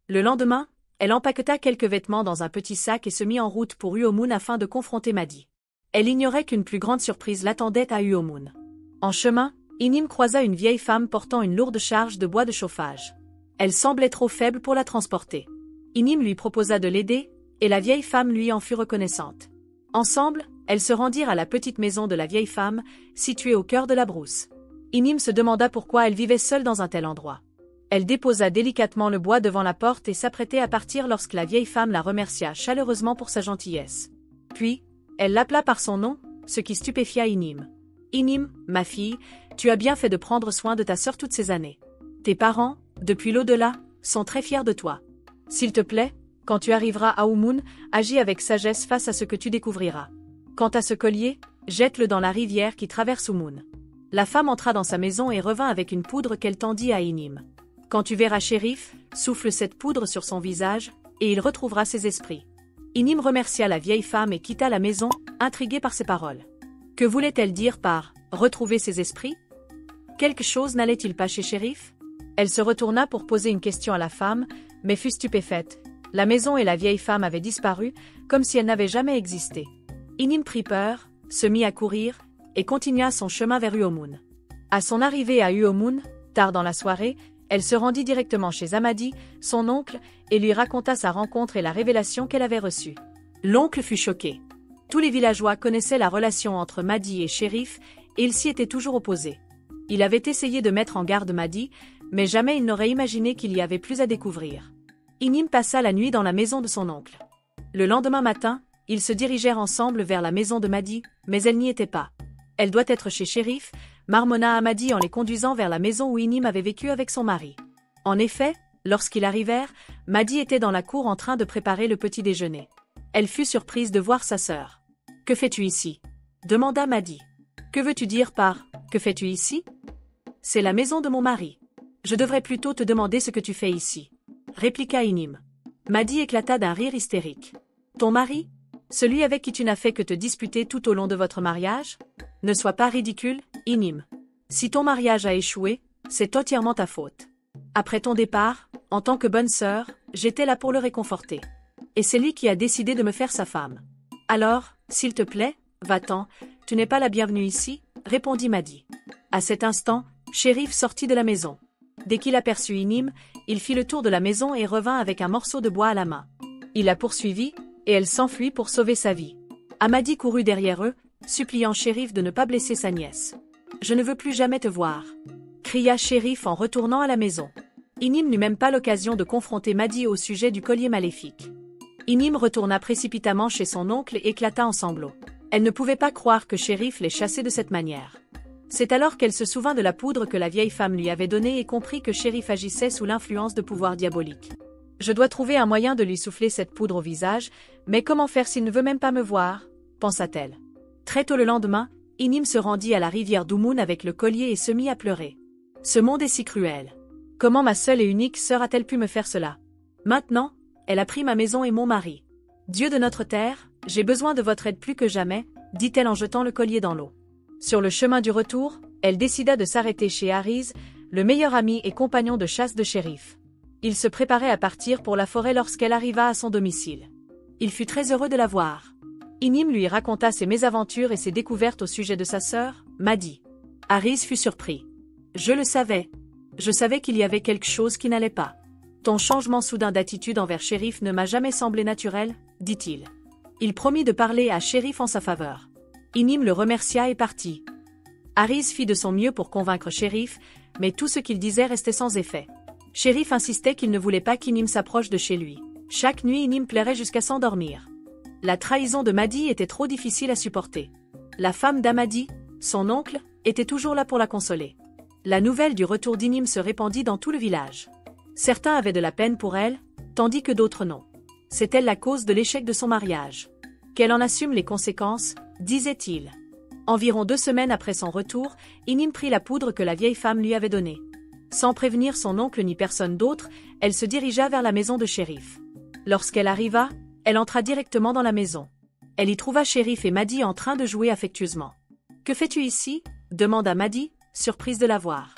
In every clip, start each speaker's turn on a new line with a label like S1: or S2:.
S1: Le lendemain, elle empaqueta quelques vêtements dans un petit sac et se mit en route pour Uomun afin de confronter Madi. Elle ignorait qu'une plus grande surprise l'attendait à Uomun. En chemin, Inim croisa une vieille femme portant une lourde charge de bois de chauffage. Elle semblait trop faible pour la transporter. Inim lui proposa de l'aider, et la vieille femme lui en fut reconnaissante. Ensemble, elles se rendirent à la petite maison de la vieille femme, située au cœur de la brousse. Inim se demanda pourquoi elle vivait seule dans un tel endroit. Elle déposa délicatement le bois devant la porte et s'apprêtait à partir lorsque la vieille femme la remercia chaleureusement pour sa gentillesse. Puis, elle l'appela par son nom, ce qui stupéfia Inim. « Inim, ma fille, tu as bien fait de prendre soin de ta sœur toutes ces années. Tes parents, depuis l'au-delà, sont très fiers de toi. S'il te plaît, quand tu arriveras à Uomun, agis avec sagesse face à ce que tu découvriras. Quant à ce collier, jette-le dans la rivière qui traverse Uomun. » La femme entra dans sa maison et revint avec une poudre qu'elle tendit à Inim. « Quand tu verras Shérif, souffle cette poudre sur son visage, et il retrouvera ses esprits. » Inim remercia la vieille femme et quitta la maison, intriguée par ses paroles. Que voulait-elle dire par « retrouver ses esprits » ? Quelque chose n'allait-il pas chez Shérif ? Elle se retourna pour poser une question à la femme, mais fut stupéfaite. La maison et la vieille femme avaient disparu, comme si elles n'avaient jamais existé. Inim prit peur, se mit à courir, et continua son chemin vers Uomun. À son arrivée à Uomun, tard dans la soirée, elle se rendit directement chez Amadi, son oncle, et lui raconta sa rencontre et la révélation qu'elle avait reçue. L'oncle fut choqué. Tous les villageois connaissaient la relation entre Madi et Shérif, et ils s'y étaient toujours opposés. Il avait essayé de mettre en garde Madi, mais jamais il n'aurait imaginé qu'il y avait plus à découvrir. Inim passa la nuit dans la maison de son oncle. Le lendemain matin, ils se dirigèrent ensemble vers la maison de Madi, mais elle n'y était pas. « Elle doit être chez Shérif », marmonna Amadi en les conduisant vers la maison où Inim avait vécu avec son mari. En effet, lorsqu'ils arrivèrent, Madi était dans la cour en train de préparer le petit déjeuner. Elle fut surprise de voir sa sœur. « Que fais-tu ici » demanda Madi. « Que veux-tu dire par « que fais-tu ici » ? C'est la maison de mon mari. Je devrais plutôt te demander ce que tu fais ici, répliqua Inim. Madi éclata d'un rire hystérique. Ton mari ? Celui avec qui tu n'as fait que te disputer tout au long de votre mariage ? Ne sois pas ridicule, Inim. Si ton mariage a échoué, c'est entièrement ta faute. Après ton départ, en tant que bonne sœur, j'étais là pour le réconforter. Et c'est lui qui a décidé de me faire sa femme. Alors, s'il te plaît, va-t'en, tu n'es pas la bienvenue ici, répondit Madi. À cet instant, Shérif sortit de la maison. Dès qu'il aperçut Inim, il fit le tour de la maison et revint avec un morceau de bois à la main. Il la poursuivit, et elle s'enfuit pour sauver sa vie. Amadi courut derrière eux, suppliant Shérif de ne pas blesser sa nièce. « Je ne veux plus jamais te voir » cria Shérif en retournant à la maison. Inim n'eut même pas l'occasion de confronter Madi au sujet du collier maléfique. Inim retourna précipitamment chez son oncle et éclata en sanglots. Elle ne pouvait pas croire que Shérif l'ait chassée de cette manière. C'est alors qu'elle se souvint de la poudre que la vieille femme lui avait donnée et comprit que Shérif agissait sous l'influence de pouvoirs diaboliques. « Je dois trouver un moyen de lui souffler cette poudre au visage, mais comment faire s'il ne veut même pas me voir ?» pensa-t-elle. Très tôt le lendemain, Inim se rendit à la rivière d'Uomun avec le collier et se mit à pleurer. « Ce monde est si cruel. Comment ma seule et unique sœur a-t-elle pu me faire cela ? Maintenant, elle a pris ma maison et mon mari. Dieu de notre terre, j'ai besoin de votre aide plus que jamais, dit-elle en jetant le collier dans l'eau. Sur le chemin du retour, elle décida de s'arrêter chez Hariz, le meilleur ami et compagnon de chasse de Shérif. Il se préparait à partir pour la forêt lorsqu'elle arriva à son domicile. Il fut très heureux de la voir. Inim lui raconta ses mésaventures et ses découvertes au sujet de sa sœur, Madi. Hariz fut surpris. « Je le savais. Je savais qu'il y avait quelque chose qui n'allait pas. Ton changement soudain d'attitude envers Shérif ne m'a jamais semblé naturel, dit-il. Il promit de parler à Shérif en sa faveur. Inim le remercia et partit. Hariz fit de son mieux pour convaincre Shérif, mais tout ce qu'il disait restait sans effet. Shérif insistait qu'il ne voulait pas qu'Inim s'approche de chez lui. Chaque nuit Inim plairait jusqu'à s'endormir. La trahison de Madi était trop difficile à supporter. La femme d'Amadi, son oncle, était toujours là pour la consoler. La nouvelle du retour d'Inim se répandit dans tout le village. Certains avaient de la peine pour elle, tandis que d'autres non. C'est elle la cause de l'échec de son mariage. Qu'elle en assume les conséquences, disait-il. Environ 2 semaines après son retour, Inim prit la poudre que la vieille femme lui avait donnée. Sans prévenir son oncle ni personne d'autre, elle se dirigea vers la maison de Shérif. Lorsqu'elle arriva, elle entra directement dans la maison. Elle y trouva Shérif et Madi en train de jouer affectueusement. « Que fais-tu ici » demanda Madi, surprise de la voir.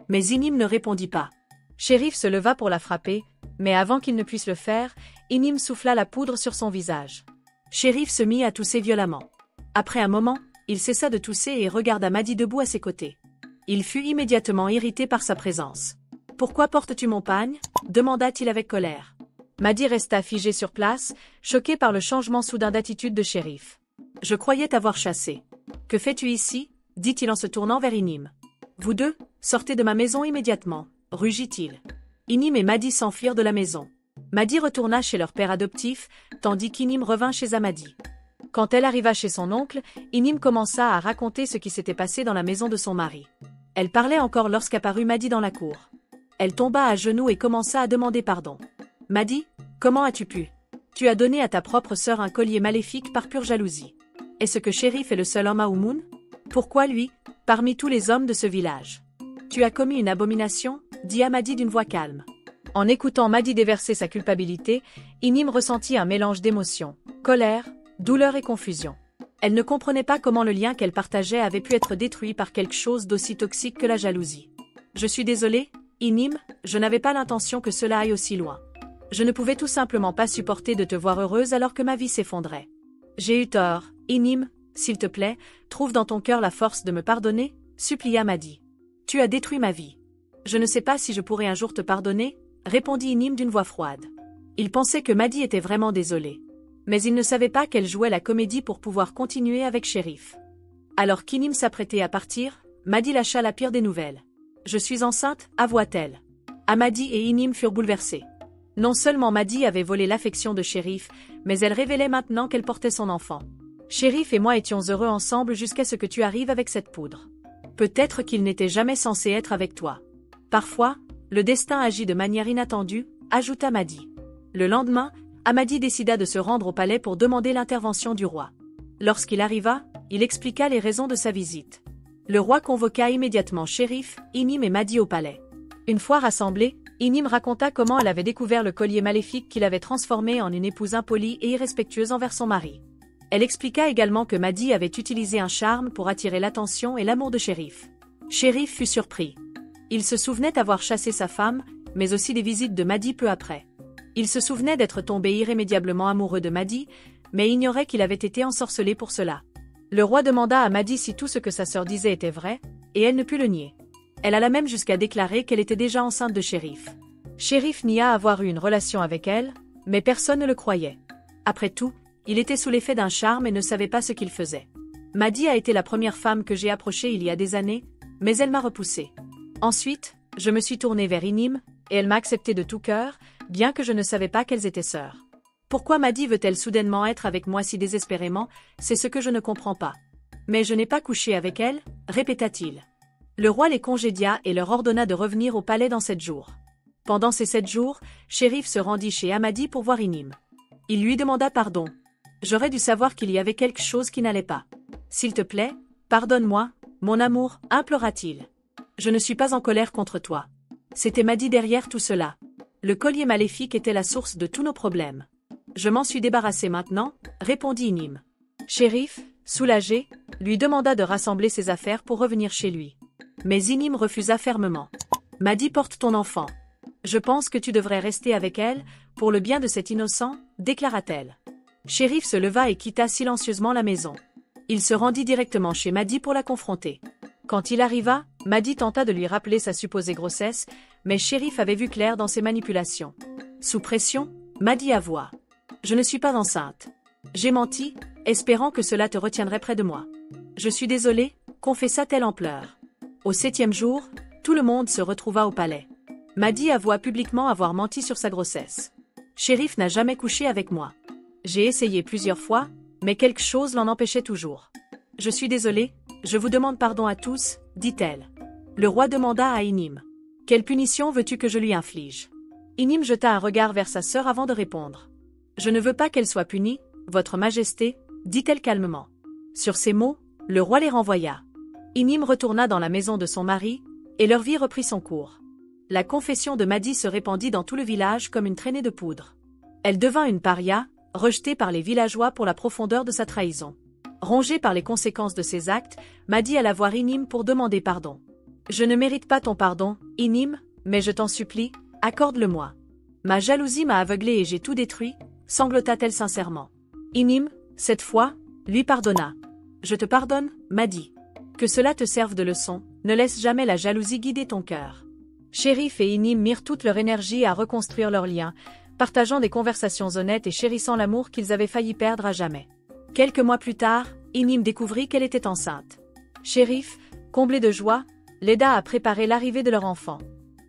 S1: Mais Inim ne répondit pas. Shérif se leva pour la frapper, Mais avant qu'il ne puisse le faire, Inim souffla la poudre sur son visage. Shérif se mit à tousser violemment. Après un moment, il cessa de tousser et regarda Maddy debout à ses côtés. Il fut immédiatement irrité par sa présence. « Pourquoi portes-tu mon pagne » demanda-t-il avec colère. Maddy resta figée sur place, choquée par le changement soudain d'attitude de Shérif. « Je croyais t'avoir chassé. Que fais-tu ici » dit-il en se tournant vers Inim. « Vous deux, sortez de ma maison immédiatement » rugit-il. Inim et Maddy s'enfuirent de la maison. Maddy retourna chez leur père adoptif, tandis qu'Inim revint chez Amadi. Quand elle arriva chez son oncle, Inim commença à raconter ce qui s'était passé dans la maison de son mari. Elle parlait encore lorsqu'apparut Maddy dans la cour. Elle tomba à genoux et commença à demander pardon. « Maddy, comment as-tu pu ? Tu as donné à ta propre sœur un collier maléfique par pure jalousie. Est-ce que Shérif est le seul homme à Oumoun ? Pourquoi lui, parmi tous les hommes de ce village ? Tu as commis une abomination » dit Amadi d'une voix calme. En écoutant Maddy déverser sa culpabilité, Inim ressentit un mélange d'émotions, colère, douleur et confusion. Elle ne comprenait pas comment le lien qu'elle partageait avait pu être détruit par quelque chose d'aussi toxique que la jalousie. « Je suis désolée, Inim, je n'avais pas l'intention que cela aille aussi loin. Je ne pouvais tout simplement pas supporter de te voir heureuse alors que ma vie s'effondrait. J'ai eu tort, Inim, s'il te plaît, trouve dans ton cœur la force de me pardonner, supplia Maddy. Tu as détruit ma vie. Je ne sais pas si je pourrai un jour te pardonner, répondit Inim d'une voix froide. Il pensait que Maddy était vraiment désolée. Mais il ne savait pas qu'elle jouait la comédie pour pouvoir continuer avec Shérif. Alors qu'Inim s'apprêtait à partir, Maddy lâcha la pire des nouvelles. « Je suis enceinte » avoua-t-elle. Amadi et Inim furent bouleversés. Non seulement Maddy avait volé l'affection de Shérif, mais elle révélait maintenant qu'elle portait son enfant. « Shérif et moi étions heureux ensemble jusqu'à ce que tu arrives avec cette poudre. Peut-être qu'il n'était jamais censé être avec toi. Parfois, le destin agit de manière inattendue, ajouta Maddy. Le lendemain, Amadi décida de se rendre au palais pour demander l'intervention du roi. Lorsqu'il arriva, il expliqua les raisons de sa visite. Le roi convoqua immédiatement Shérif, Inim et Maddy au palais. Une fois rassemblés, Inim raconta comment elle avait découvert le collier maléfique qui l'avait transformée en une épouse impolie et irrespectueuse envers son mari. Elle expliqua également que Maddy avait utilisé un charme pour attirer l'attention et l'amour de Shérif. Shérif fut surpris. Il se souvenait avoir chassé sa femme, mais aussi des visites de Maddy peu après. Il se souvenait d'être tombé irrémédiablement amoureux de Maddy, mais ignorait qu'il avait été ensorcelé pour cela. Le roi demanda à Maddy si tout ce que sa sœur disait était vrai, et elle ne put le nier. Elle alla même jusqu'à déclarer qu'elle était déjà enceinte de Shérif. Shérif nia avoir eu une relation avec elle, mais personne ne le croyait. Après tout, il était sous l'effet d'un charme et ne savait pas ce qu'il faisait. Maddy a été la première femme que j'ai approchée il y a des années, mais elle m'a repoussée. Ensuite, je me suis tournée vers Inim, et elle m'a accepté de tout cœur, bien que je ne savais pas qu'elles étaient sœurs. Pourquoi Maddy veut-elle soudainement être avec moi si désespérément, c'est ce que je ne comprends pas. Mais je n'ai pas couché avec elle, répéta-t-il. Le roi les congédia et leur ordonna de revenir au palais dans 7 jours. Pendant ces 7 jours, Shérif se rendit chez Amadi pour voir Inim. Il lui demanda pardon. J'aurais dû savoir qu'il y avait quelque chose qui n'allait pas. S'il te plaît, pardonne-moi, mon amour, implora-t-il. Je ne suis pas en colère contre toi. C'était Maddy derrière tout cela. Le collier maléfique était la source de tous nos problèmes. Je m'en suis débarrassé maintenant, répondit Inim. Shérif, soulagé, lui demanda de rassembler ses affaires pour revenir chez lui. Mais Inim refusa fermement. Maddy porte ton enfant. Je pense que tu devrais rester avec elle, pour le bien de cet innocent, déclara-t-elle. Shérif se leva et quitta silencieusement la maison. Il se rendit directement chez Maddy pour la confronter. Quand il arriva, Maddy tenta de lui rappeler sa supposée grossesse, mais Shérif avait vu clair dans ses manipulations. Sous pression, Maddy avoua. « Je ne suis pas enceinte. J'ai menti, espérant que cela te retiendrait près de moi. Je suis désolée, confessa-t-elle en pleurs. Au 7e jour, tout le monde se retrouva au palais. Maddy avoua publiquement avoir menti sur sa grossesse. Shérif n'a jamais couché avec moi. J'ai essayé plusieurs fois, mais quelque chose l'en empêchait toujours. Je suis désolée, je vous demande pardon à tous, dit-elle. Le roi demanda à Inim. Quelle punition veux-tu que je lui inflige? Inim jeta un regard vers sa sœur avant de répondre. Je ne veux pas qu'elle soit punie, votre majesté, dit-elle calmement. Sur ces mots, le roi les renvoya. Inim retourna dans la maison de son mari, et leur vie reprit son cours. La confession de Maddy se répandit dans tout le village comme une traînée de poudre. Elle devint une paria, rejetée par les villageois pour la profondeur de sa trahison. Rongée par les conséquences de ses actes, Maddy alla voir Inim pour demander pardon. Je ne mérite pas ton pardon, Inim, mais je t'en supplie, accorde-le-moi. Ma jalousie m'a aveuglée et j'ai tout détruit, sanglota-t-elle sincèrement. Inim, cette fois, lui pardonna. Je te pardonne, Maddie. Que cela te serve de leçon, ne laisse jamais la jalousie guider ton cœur. Shérif et Inim mirent toute leur énergie à reconstruire leur lien, partageant des conversations honnêtes et chérissant l'amour qu'ils avaient failli perdre à jamais. Quelques mois plus tard, Inim découvrit qu'elle était enceinte. Shérif, comblé de joie, l'aida à préparer l'arrivée de leur enfant.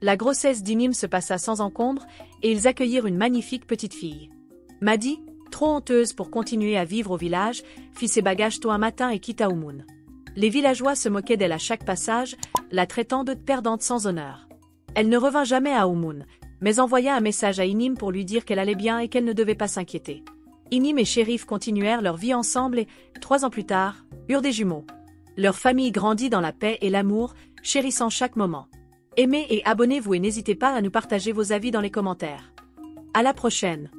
S1: La grossesse d'Inim se passa sans encombre et ils accueillirent une magnifique petite fille. Maddie, trop honteuse pour continuer à vivre au village, fit ses bagages tôt un matin et quitta Oumoun. Les villageois se moquaient d'elle à chaque passage, la traitant de perdante sans honneur. Elle ne revint jamais à Oumoun, mais envoya un message à Inim pour lui dire qu'elle allait bien et qu'elle ne devait pas s'inquiéter. Inim et Shérif continuèrent leur vie ensemble et, 3 ans plus tard, eurent des jumeaux. Leur famille grandit dans la paix et l'amour, chérissant chaque moment. Aimez et abonnez-vous et n'hésitez pas à nous partager vos avis dans les commentaires. À la prochaine!